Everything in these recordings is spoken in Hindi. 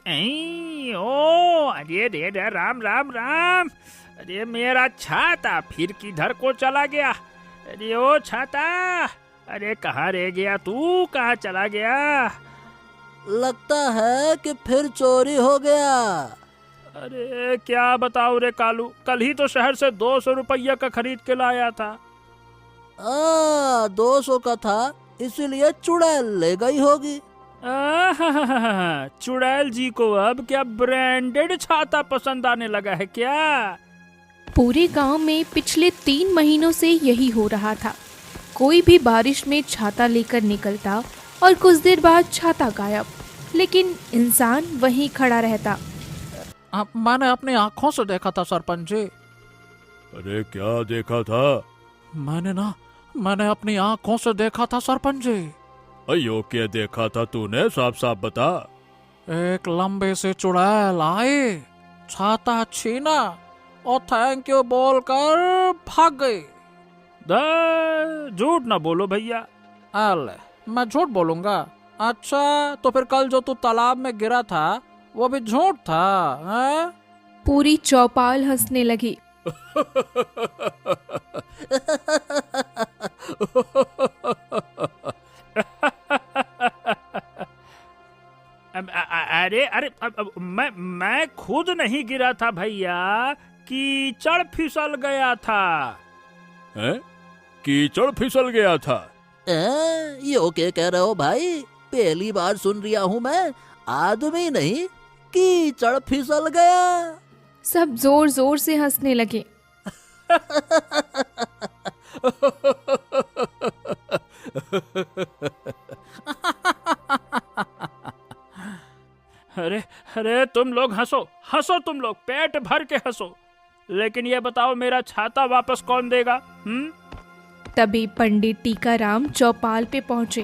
ओ अरे रे रे राम राम राम। अरे मेरा छाता फिर किधर को चला गया? अरे ओ छाता, अरे कहाँ रह गया तू? कहाँ चला गया? लगता है कि फिर चोरी हो गया। अरे क्या बताऊं रे कालू, कल ही तो शहर से 200 रुपया का खरीद के लाया था। 200 का था, इसीलिए चुड़ैल ले गई होगी। चुड़ैल जी को अब क्या ब्रांडेड छाता पसंद आने लगा है क्या? पूरे गांव में पिछले 3 महीनों से यही हो रहा था। कोई भी बारिश में छाता लेकर निकलता और कुछ देर बाद छाता गायब, लेकिन इंसान वहीं खड़ा रहता। मैंने अपनी आंखों से देखा था सरपंच जी। अरे क्या देखा था? मैंने अपनी आंखों से देखा था सरपंच जी। अयो क्या देखा था तूने? साफ साफ बता। एक लंबे से चुड़ैल आए, छाता छीना और थैंक यू बोलकर भाग गई। झूठ ना बोलो भैया। अले, मैं झूठ बोलूंगा? अच्छा, तो फिर कल जो तू तालाब में गिरा था वो भी झूठ था, हैं? पूरी चौपाल हंसने लगी। अरे अरे मैं खुद नहीं गिरा था भैया, कीचड़ फिसल गया था। हैं? कीचड़ फिसल गया था? यो क्या कह रहे हो भाई? पहली बार सुन रिया हूँ मैं। आदमी नहीं, कीचड़ फिसल गया। सब जोर जोर से हंसने लगे। अरे अरे तुम लोग हंसो हंसो, तुम लोग पेट भर के हंसो, लेकिन ये बताओ मेरा छाता वापस कौन देगा? तभी पंडित टीकाराम चौपाल पे पहुंचे।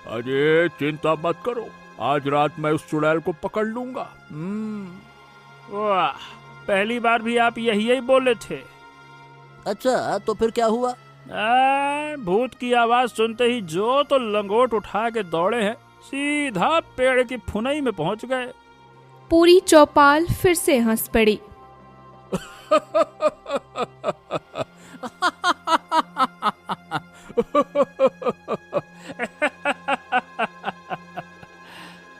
अरे चिंता मत करो, आज रात मैं उस चुड़ैल को पकड़ लूंगा। वाह, पहली बार भी आप यही बोले थे। अच्छा, तो फिर क्या हुआ? भूत की आवाज सुनते ही जो तो लंगोट उठा के दौड़े हैं, सीधा पेड़ की फुनई में पहुंच गए। पूरी चौपाल फिर से हंस पड़ी।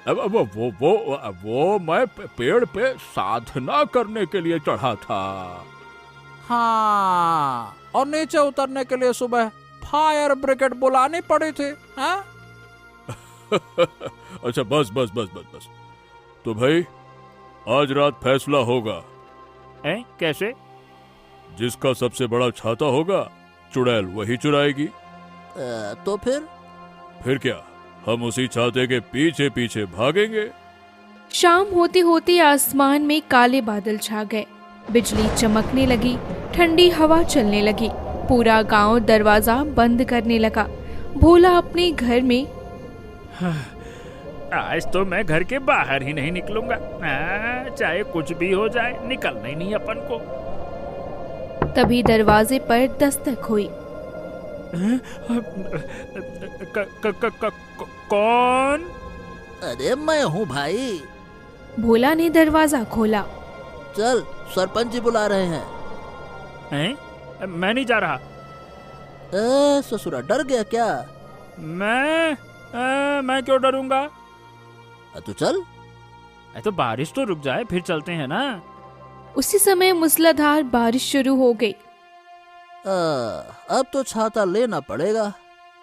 अब वो मैं पेड़ पे साधना करने के लिए चढ़ा था। हाँ, और नीचे उतरने के लिए सुबह फायर ब्रिगेड बुलानी पड़ी थी, हैं? अच्छा बस बस बस बस बस। तो भाई आज रात फैसला होगा। कैसे? जिसका सबसे बड़ा छाता होगा चुड़ैल वही चुराएगी। तो फिर क्या, हम उसी छाते के पीछे पीछे भागेंगे। शाम होते होते आसमान में काले बादल छा गए, बिजली चमकने लगी, ठंडी हवा चलने लगी। पूरा गांव दरवाजा बंद करने लगा। भोला अपने घर में, आज तो मैं घर के बाहर ही नहीं निकलूंगा। चाहे कुछ भी हो जाए, निकलना ही नहीं अपन को। तभी दरवाजे पर दस्तक हुई। कौन? अरे मैं हूँ भाई। भोला ने दरवाजा खोला। चल, सरपंच जी बुला रहे हैं। मैं नहीं जा रहा। ससुरा डर गया क्या? मैं क्यों डरूंगा? तू चल। तो बारिश तो रुक जाए फिर चलते हैं ना। उसी समय मूसलाधार बारिश शुरू हो गई। अब तो छाता लेना पड़ेगा।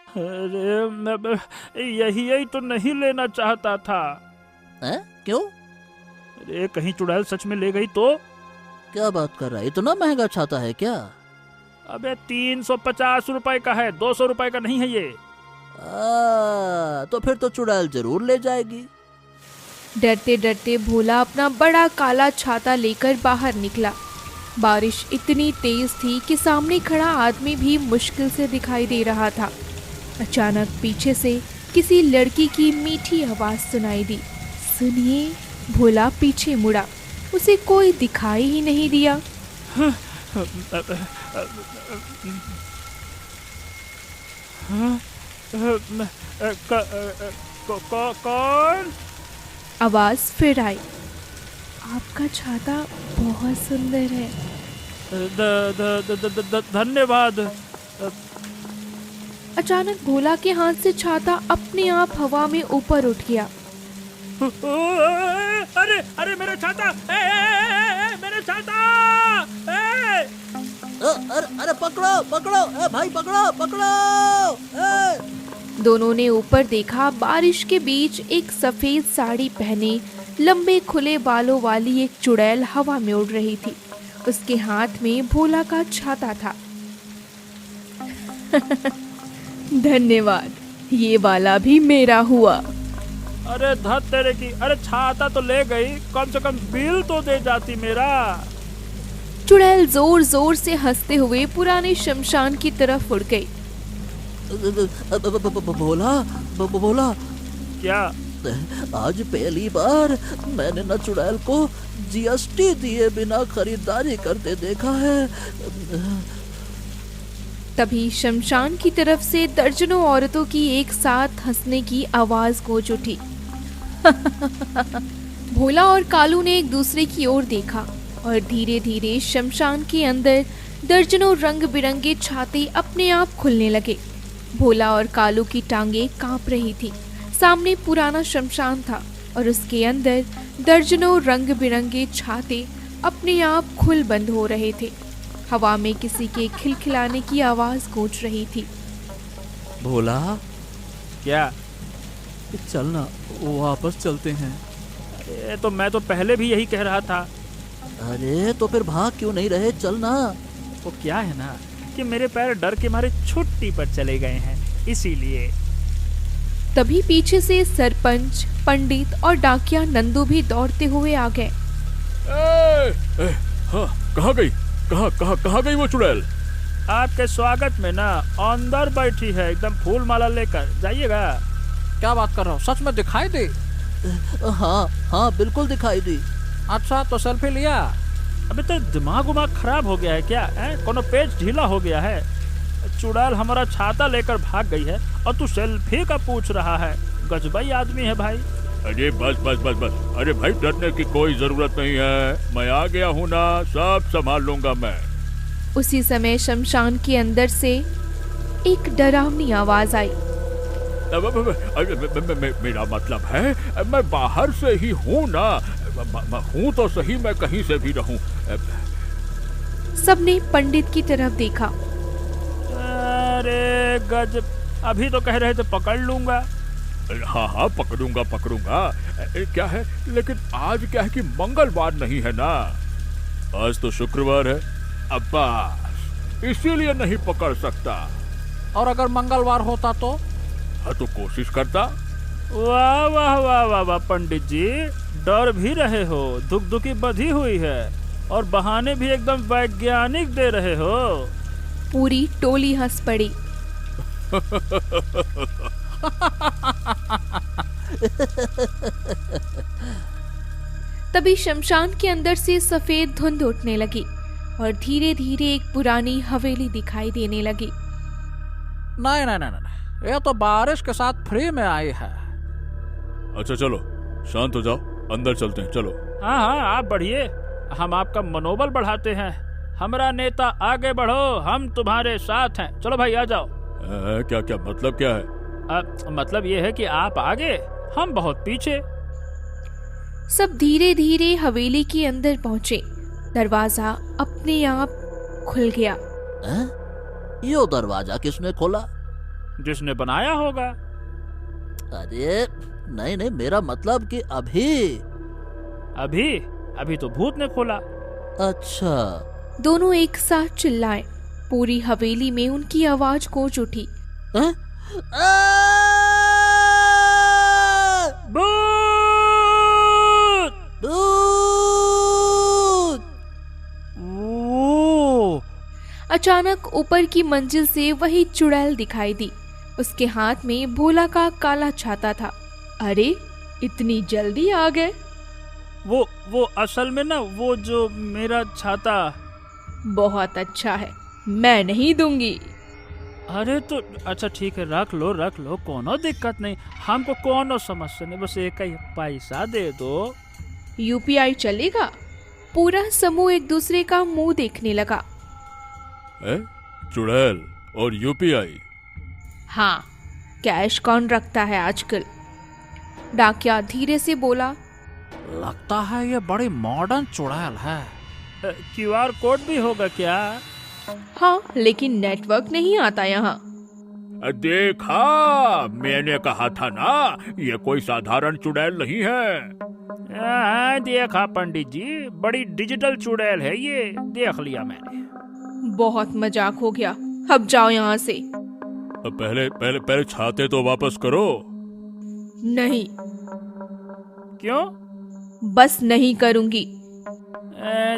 अरे मैं यही तो नहीं लेना चाहता था। क्यों? अरे कहीं चुड़ैल सच में ले गई तो? क्या बात कर रहा है? इतना महंगा छाता है क्या? अबे 350 रुपए का है, 200 रुपए का नहीं है ये। तो फिर तो चुड़ैल जरूर ले जाएगी। डरते डरते भोला अपना बड़ा काला छाता लेकर बाहर निकला। बारिश इतनी तेज थी कि सामने खड़ा आदमी भी मुश्किल से दिखाई दे रहा था। अचानक पीछे से किसी लड़की की मीठी आवाज सुनाई दी। सुनिए। भोला पीछे मुड़ा, उसे कोई दिखाई ही नहीं दिया। कौन? आवाज फिर आई, आपका छाता बहुत सुंदर है। धन्यवाद। अचानक भोला के हाथ से छाता अपने आप हवा में ऊपर उठ गया। अरे अरे मेरा छाता, मेरा छाता। अरे पकड़ो पकड़ो, भाई पकड़ो पकड़ो। दोनों ने ऊपर देखा, बारिश के बीच एक सफेद साड़ी पहने लंबे खुले बालों वाली एक चुड़ैल हवा में उड़ रही थी। उसके हाथ में भोला का छाता था। धन्यवाद, ये वाला भी मेरा हुआ। अरे धत तेरे की, अरे छाता तो ले गई, कम से कम बिल तो दे जाती मेरा। चुड़ैल जोर जोर से हंसते हुए पुराने शमशान की तरफ उड़ गई। भोला, क्या? आज पहली बार मैंने न चुड़ैल को जीएसटी दिए बिना खरीदारी करते देखा है। तभी शमशान की तरफ से दर्जनों औरतों की एक साथ हंसने की आवाज गूंज उठी। भोला और कालू ने एक दूसरे की ओर देखा और धीरे धीरे शमशान के अंदर दर्जनों रंग बिरंगे छाते अपने आप खुलने लगे। भोला और कालू की टांगे कांप रही थी। सामने पुराना शमशान था और उसके अंदर दर्जनों रंग बिरंगे छाते अपने आप खुल बंद हो रहे थे। हवा में किसी के खिलखिलाने की आवाज गूंज रही थी। भोला, क्या? चलना वापस चलते हैं। अरे तो मैं तो पहले भी यही कह रहा था। अरे तो फिर भाग क्यों नहीं रहे, चलना। वो क्या है ना कि मेरे पैर डर के मारे छुट्टी पर चले गए हैं, इसीलिए। तभी पीछे से सरपंच, पंडित और डाकिया नंदू भी दौड़ते हुए आ गए। हाँ, कहाँ गई, कहाँ गई वो चुड़ैल? आपके स्वागत में ना अंदर बैठी है, एकदम फूल माला लेकर। जाइएगा। क्या बात कर रहा हो, सच में दिखाई दी? हाँ बिल्कुल दिखाई दी। अच्छा तो सेल्फी लिया? अबे तो दिमाग उमाग खराब हो गया है क्या? कोनो पेज ढीला हो गया है? चुड़ैल हमारा छाता लेकर भाग गई है और तू सेल्फी का पूछ रहा है। गजबाई आदमी है भाई। अरे बस बस बस बस, अरे भाई डरने की कोई जरूरत नहीं है, मैं आ गया हूँ ना, सब संभाल लूंगा मैं। उसी समय शमशान के अंदर से एक डरावनी आवाज आई। मेरा मतलब है मैं बाहर से ही हूँ ना, हूँ तो सही, मैं कहीं से भी रहूँ। सबने पंडित की तरफ देखा। अरे गज, अभी तो कह रहे थे पकड़ लूंगा। हाँ पकड़ूंगा। क्या है, लेकिन आज क्या है कि मंगलवार नहीं है ना, आज तो शुक्रवार है, अब्बास इसीलिए नहीं पकड़ सकता। और अगर मंगलवार होता तो? हाँ तो कोशिश करता। वाह वाह वाह वाह वाह पंडित जी, डर भी रहे हो, दुखी बधी हुई है और बहाने भी एकदम वैज्ञानिक दे रहे हो। पूरी टोली हंस पड़ी। तभी शमशान के अंदर से सफेद धुंध उठने लगी और धीरे धीरे एक पुरानी हवेली दिखाई देने लगी। नहीं, ये तो बारिश के साथ फ्री में आई है। अच्छा चलो शांत हो जाओ, अंदर चलते हैं, चलो। हाँ आप बढ़िए, हम आपका मनोबल बढ़ाते हैं। हमारा नेता आगे बढ़ो, हम तुम्हारे साथ हैं। चलो भाई आ जाओ। क्या मतलब क्या है? मतलब ये है कि आप आगे, हम बहुत पीछे। सब धीरे धीरे हवेली के अंदर पहुंचे। दरवाजा अपने आप खुल गया। यो दरवाजा किसने खोला? जिसने बनाया होगा। अरे नहीं, मेरा मतलब कि अभी तो भूत ने खोला। अच्छा। दोनों एक साथ चिल्लाए। पूरी हवेली में उनकी आवाज गूंज उठी। अचानक ऊपर की मंजिल से वही चुड़ैल दिखाई दी। उसके हाथ में भोला का काला छाता था। अरे इतनी जल्दी आ गए? वो असल में ना, वो जो मेरा छाता। बहुत अच्छा है, मैं नहीं दूंगी। अरे तो अच्छा ठीक है, रख लो, कोनो दिक्कत नहीं, हमको कोनो समस्या नहीं, बस एक ही पैसा दे दो। यूपीआई चलेगा? पूरा समूह एक दूसरे का मुंह देखने लगा। चुड़ैल और यूपीआई? हाँ, कैश कौन रखता है आजकल? डाकिया धीरे से बोला। लगता है ये बड़ी मॉडर्न चुड़ैल है। क्यूआर कोड भी होगा क्या? हाँ, लेकिन नेटवर्क नहीं आता यहाँ। देखा, मैंने कहा था ना, ये कोई साधारण चुड़ैल नहीं है। हाँ देखा पंडित जी, बड़ी डिजिटल चुड़ैल है ये, देख लिया मैंने। बहुत मजाक हो गया, अब जाओ यहाँ से। पहले छाते तो वापस करो। नहीं। क्यों? बस नहीं करूंगी।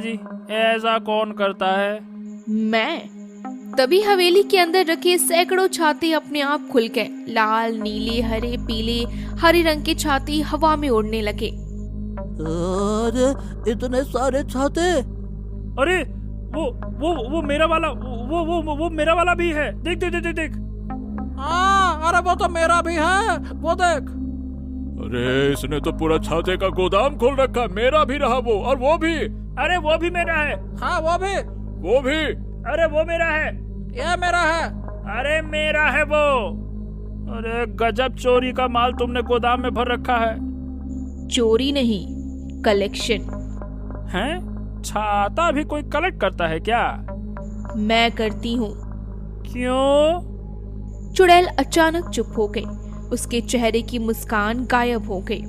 जी ऐसा कौन करता है? मैं। तभी हवेली के अंदर रखे सैकड़ों छाते अपने आप खुल गए। लाल, नीले, हरे, पीले, हरे रंग के छाते हवा में उड़ने लगे। अरे इतने सारे छाते! अरे वो मेरा वाला, वो मेरा वाला भी है, देख देख देख देख। हाँ, अरे वो तो मेरा भी है, वो देख। अरे इसने तो पूरा छाते का गोदाम खोल रखा, मेरा भी रहा वो, और वो भी। अरे वो भी मेरा है। हाँ वो भी। अरे वो मेरा है। ये मेरा है। अरे मेरा है वो। अरे गजब चोरी का माल तुमने गोदाम में भर रखा है। चोरी नहीं, कलेक्शन हैं? छाता भी कोई कलेक्ट करता है क्या? मैं करती हूँ। क्यों? चुड़ैल अचानक चुप हो गई। उसके चेहरे की मुस्कान गायब हो गई।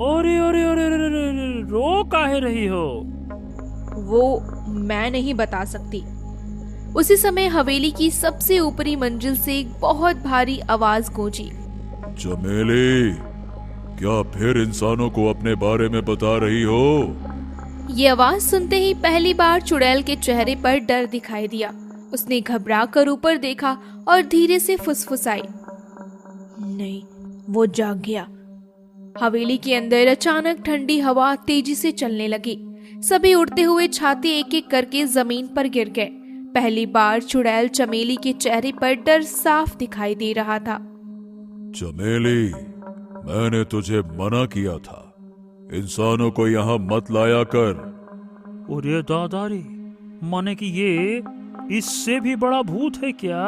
ओरे ओरे ओरे ओरे ओरे, रो काहे रही हो? वो मैं नहीं बता सकती। उसी समय हवेली की सबसे ऊपरी मंजिल से एक बहुत भारी आवाज गूंजी। चमेली, क्या फिर इंसानों को अपने बारे में बता रही हो? ये आवाज सुनते ही पहली बार चुड़ैल के चेहरे पर डर दिखाई दिया। उसने घबरा कर ऊपर देखा और धीरे से फुसफुसाई, नहीं, वो जाग गया। हवेली के अंदर अचानक ठंडी हवा तेजी से चलने लगी। सभी उड़ते हुए छाते एक एक करके जमीन पर गिर गए। पहली बार चुड़ैल चमेली के चेहरे पर डर साफ दिखाई दे रहा था। चमेली, मैंने तुझे मना किया था, इंसानों को यहाँ मत लाया कर। अरे दादारी, माने कि ये इससे भी बड़ा भूत है क्या?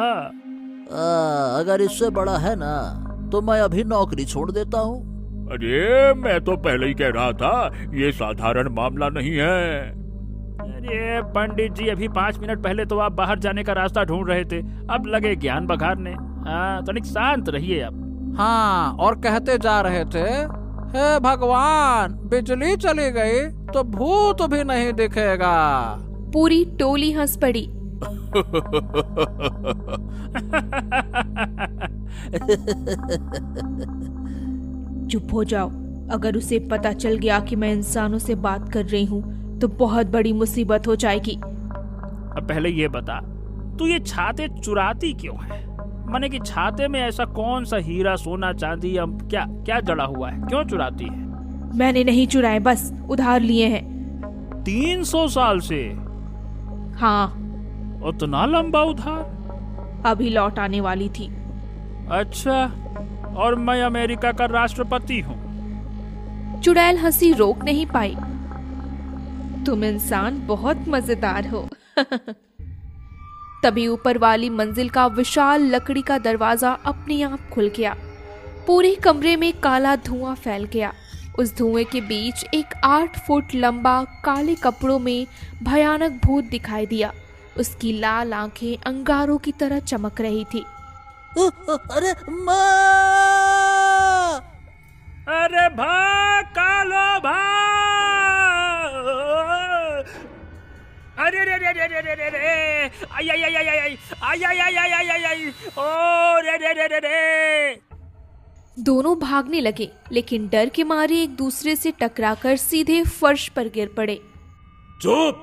अगर इससे बड़ा है ना तो मैं अभी नौकरी छोड़ देता हूँ। अरे मैं तो पहले ही कह रहा था, ये साधारण मामला नहीं है। अरे पंडित जी, अभी 5 मिनट पहले तो आप बाहर जाने का रास्ता ढूंढ रहे थे, अब लगे ज्ञान बघारने। हाँ, तनिक शांत रहिए अब। हाँ, और कहते जा रहे थे, हे भगवान, बिजली चली गई तो भूत भी नहीं दिखेगा। पूरी टोली हंस पड़ी। चुप हो जाओ, अगर उसे पता चल गया कि मैं इंसानों से बात कर रही हूँ तो बहुत बड़ी मुसीबत हो जाएगी। अब पहले ये बता, तू ये छाते चुराती क्यों है? माने कि छाते में ऐसा कौन सा हीरा, सोना, चांदी या क्या जड़ा हुआ है, क्यों चुराती है? मैंने नहीं चुराए, बस उधार लिए हैं। 300 साल से? हाँ। उतना लंबा उधार? अभी लौट आने वाली थी। अच्छा, और मैं अमेरिका का राष्ट्रपति हूँ। चुड़ैल हंसी रोक नहीं पाई। तुम इंसान बहुत मजेदार हो। तभी ऊपर वाली मंजिल का विशाल लकड़ी का दरवाजा अपने आप खुल गया। पूरे कमरे में काला धुआं फैल गया। उस धुएं के बीच एक 8 फुट लंबा काले कपड़ों में भयानक भूत दिखाई दिया। उसकी लाल आंखें अंगारों की तरह चमक रही थी। अरे माँ! अरे भाग कालो भाग! अरे रे रे रे रे रे रे रे! आई आई आई आई आई आई आई आई आई आई आई आई! ओ रे रे रे रे रे! दोनों भागने लगे, लेकिन डर के मारे एक दूसरे से टकराकर सीधे फर्श पर गिर पड़े। चुप,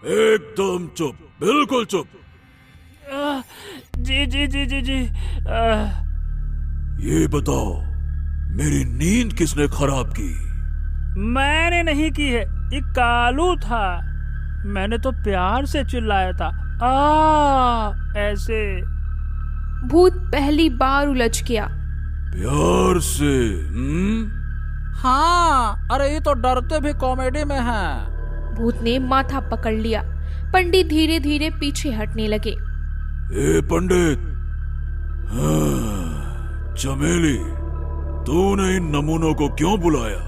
एकदम चुप, बिल्कुल चुप। जी जी जी जी जी। ये बताओ, मेरी नींद किसने खराब की? मैंने नहीं की है, ये कालू था। मैंने तो प्यार से चिल्लाया था, आ ऐसे। भूत पहली बार उलझ गया। प्यार से हाँ, अरे ये तो डरते भी कॉमेडी में है। भूत ने माथा पकड़ लिया। पंडित धीरे धीरे पीछे हटने लगे। ए पंडित, चमेली, तूने इन नमूनों को क्यों बुलाया?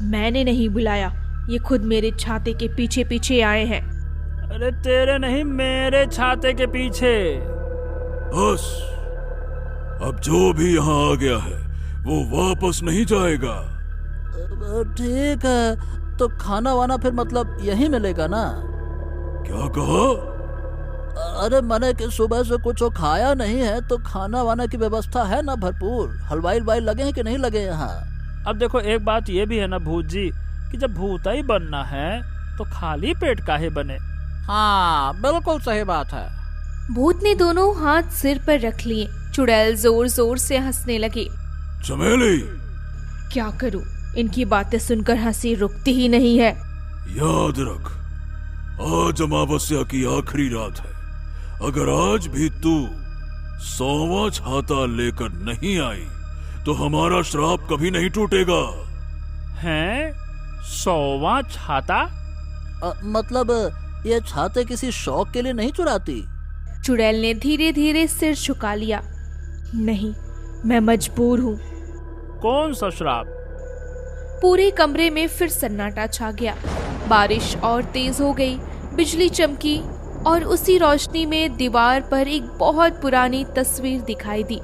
मैंने नहीं बुलाया, ये खुद मेरे छाते के पीछे पीछे आए हैं। अरे तेरे नहीं, मेरे छाते के पीछे। बस, अब जो भी यहाँ आ गया है वो वापस नहीं जाएगा। ठीक है, तो खाना वाना फिर मतलब यही मिलेगा ना? क्या कहा? अरे मैंने कि सुबह से कुछ खाया नहीं है, तो खाना वाना की व्यवस्था है ना भरपूर? हलवाई हलवाई लगे हैं कि नहीं लगे यहाँ? अब देखो, एक बात ये भी है ना भूत जी, कि जब भूता ही बनना है तो खाली पेट काहे बने। हाँ, बिल्कुल सही बात है। भूत ने दोनों हाथ सिर पर रख लिए। चुड़ैल जोर जोर से हंसने लगी। चमेली, क्या करूं, इनकी बातें सुनकर हंसी रुकती ही नहीं है। याद रख, आज अमावस्या की आखिरी रात है। अगर आज भी तू 100वां छाता लेकर नहीं आई तो हमारा श्राप कभी नहीं टूटेगा। हैं? 100वां छाता? मतलब ये छाते किसी शौक के लिए नहीं चुराती? चुड़ैल ने धीरे धीरे सिर झुका लिया। नहीं, मैं मजबूर हूँ। कौन सा श्राप? पूरे कमरे में फिर सन्नाटा छा गया। बारिश और तेज हो गई, बिजली चमकी और उसी रोशनी में दीवार पर एक बहुत पुरानी तस्वीर दिखाई दी।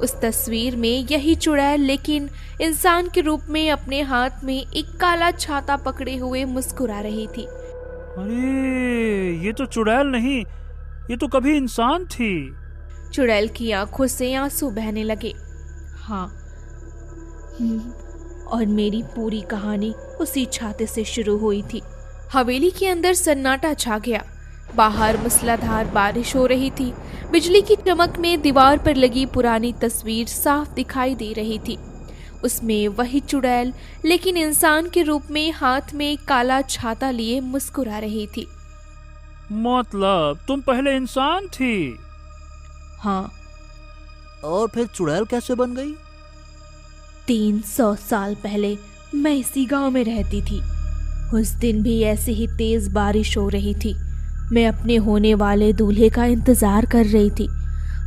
उस तस्वीर में यही चुड़ैल, लेकिन इंसान के रूप में, अपने हाथ में एक काला छाता पकड़े हुए मुस्कुरा रही थी। अरे ये तो चुड़ैल नहीं, ये तो कभी इंसान थी। चुड़ैल की आंखों से आंसू बहने लगे। हाँ, और मेरी पूरी कहानी उसी छाते से शुरू हुई थी। हवेली के अंदर सन्नाटा छा गया। बाहर मूसलाधार बारिश हो रही थी। बिजली की चमक में दीवार पर लगी पुरानी तस्वीर साफ दिखाई दे रही थी। उसमें वही चुड़ैल, लेकिन इंसान के रूप में, हाथ में काला छाता लिए मुस्कुरा रही थी। मतलब तुम पहले इंसान थी? हाँ। और फिर चुड़ैल कैसे बन गई? 300 साल पहले मैं इसी गांव में रहती थी। उस दिन भी ऐसे ही तेज बारिश हो रही थी। मैं अपने होने वाले दूल्हे का इंतजार कर रही थी।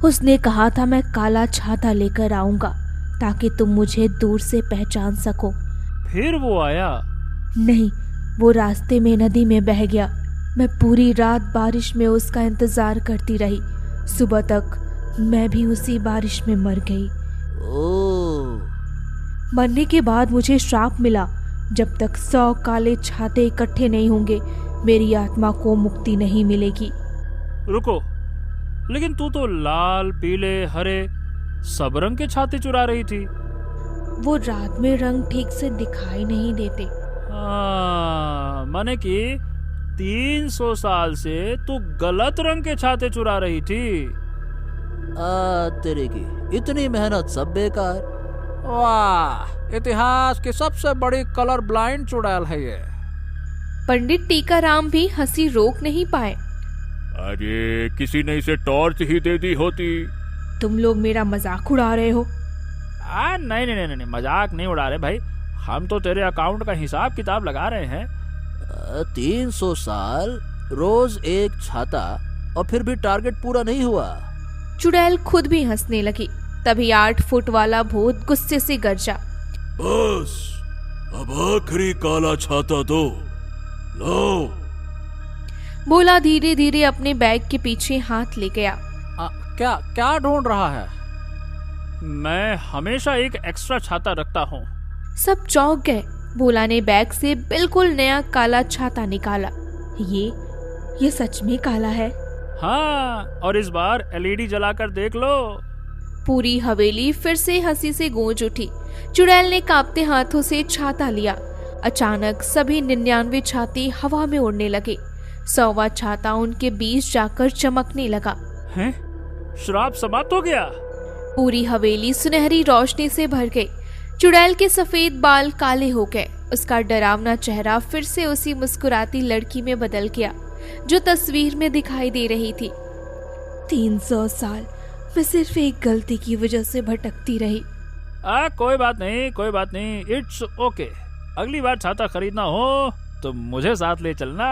उसने कहा था मैं काला छाता लेकर आऊंगा ताकि तुम मुझे दूर से पहचान सको। फिर वो आया? नहीं, वो रास्ते में नदी में बह गया। मैं पूरी रात बारिश में उसका इंतजार करती रही। सुबह तक मैं भी उसी बारिश में मर गई। ओह। मरने के बाद मुझे श्राप मिला, जब तक 100 काले छाते इकट्ठे नहीं होंगे मेरी आत्मा को मुक्ति नहीं मिलेगी। रुको, लेकिन तू तो लाल, पीले, हरे सब रंग के छाते चुरा रही थी। वो रात में रंग ठीक से दिखाई नहीं देते। माने कि 300 साल से तू गलत रंग के छाते चुरा रही थी। तेरे की इतनी मेहनत सब बेकार। वाह, इतिहास की सबसे बड़ी कलर ब्लाइंड चुड़ैल है ये। पंडित टीकाराम भी हंसी रोक नहीं पाए। अरे किसी ने इसे टॉर्च ही दे दी होती। तुम लोग मेरा मजाक उड़ा रहे हो। नहीं नहीं नहीं नहीं, मजाक नहीं उड़ा रहे भाई, हम तो तेरे अकाउंट का हिसाब किताब लगा रहे हैं। 300 साल, रोज एक छाता, और फिर भी टारगेट पूरा नहीं हुआ। चुड़ैल खुद भी हंसने लगी। तभी 8 फुट वाला भूत गुस्से से गरजा। बस, अब आखिरी काला छाता दो, लो। बोला धीरे धीरे अपने बैग के पीछे हाथ ले गया। क्या क्या ढूंढ रहा है? मैं हमेशा एक एक्स्ट्रा छाता रखता हूँ। सब चौंक गए। भोला ने बैग से बिल्कुल नया काला छाता निकाला। ये सच में काला है। हाँ, और इस बार LED जलाकर देख लो। पूरी हवेली फिर से हंसी से गूंज उठी। चुड़ैल ने कांपते हाथों से छाता लिया। अचानक सभी 99 छाते हवा में उड़ने लगे। 100वां छाता उनके बीच जाकर चमकने लगा। हैं? श्राप समाप्त हो गया। पूरी हवेली सुनहरी रोशनी से भर गई। चुड़ैल के सफेद बाल काले हो गए। उसका डरावना चेहरा फिर से उसी मुस्कुराती लड़की में बदल गया जो तस्वीर में दिखाई दे रही थी। 300 साल मैं सिर्फ एक गलती की वजह से भटकती रही। कोई बात नहीं, इट्स ओके। अगली बार छाता खरीदना हो तो मुझे साथ ले चलना।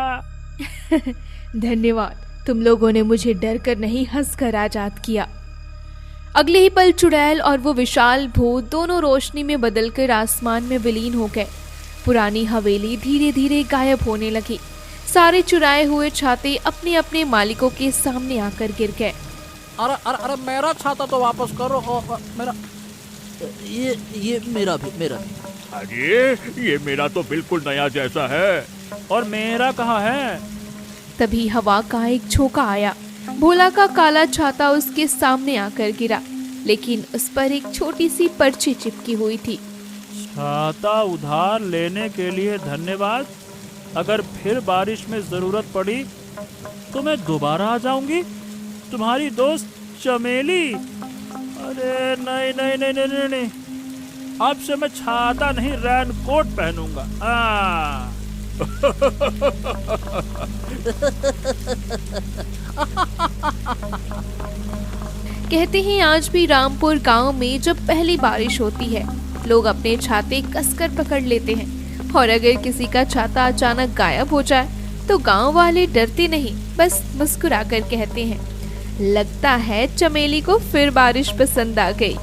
धन्यवाद, तुम लोगों ने मुझे डर कर नहीं हंसकर आजाद किया। अगले ही पल चुड़ैल और वो विशाल भूत दोनों रोशनी में बदलकर आसमान में विलीन हो गए। पुरानी हवेली धीरे धीरे गायब होने लगी। सारे चुराए हुए छाते अपने अपने मालिकों के सामने आकर गिर गए। अरे अरे अरे मेरा छाता तो वापस करो। मेरा ये मेरा भी। अरे ये मेरा तो बिल्कुल नया जैसा है। और मेरा कहाँ है? तभी हवा का एक झोंका आया। भोला का काला छाता उसके सामने आकर गिरा, लेकिन उस पर एक छोटी सी पर्ची चिपकी हुई थी। छाता उधार लेने के लिए धन्यवाद। अगर फिर बारिश में जरूरत पड़ी तो मैं दोबारा आ जाऊंगी। तुम्हारी दोस्त चमेली। अरे नहीं, अब से मैं छाता नहीं रेनकोट पहनूंगा। कहते हैं आज भी रामपुर गांव में जब पहली बारिश होती है, लोग अपने छाते कसकर पकड़ लेते हैं, और अगर किसी का छाता अचानक गायब हो जाए तो गांव वाले डरते नहीं, बस मुस्कुराकर कहते हैं, लगता है चमेली को फिर बारिश पसंद आ गई।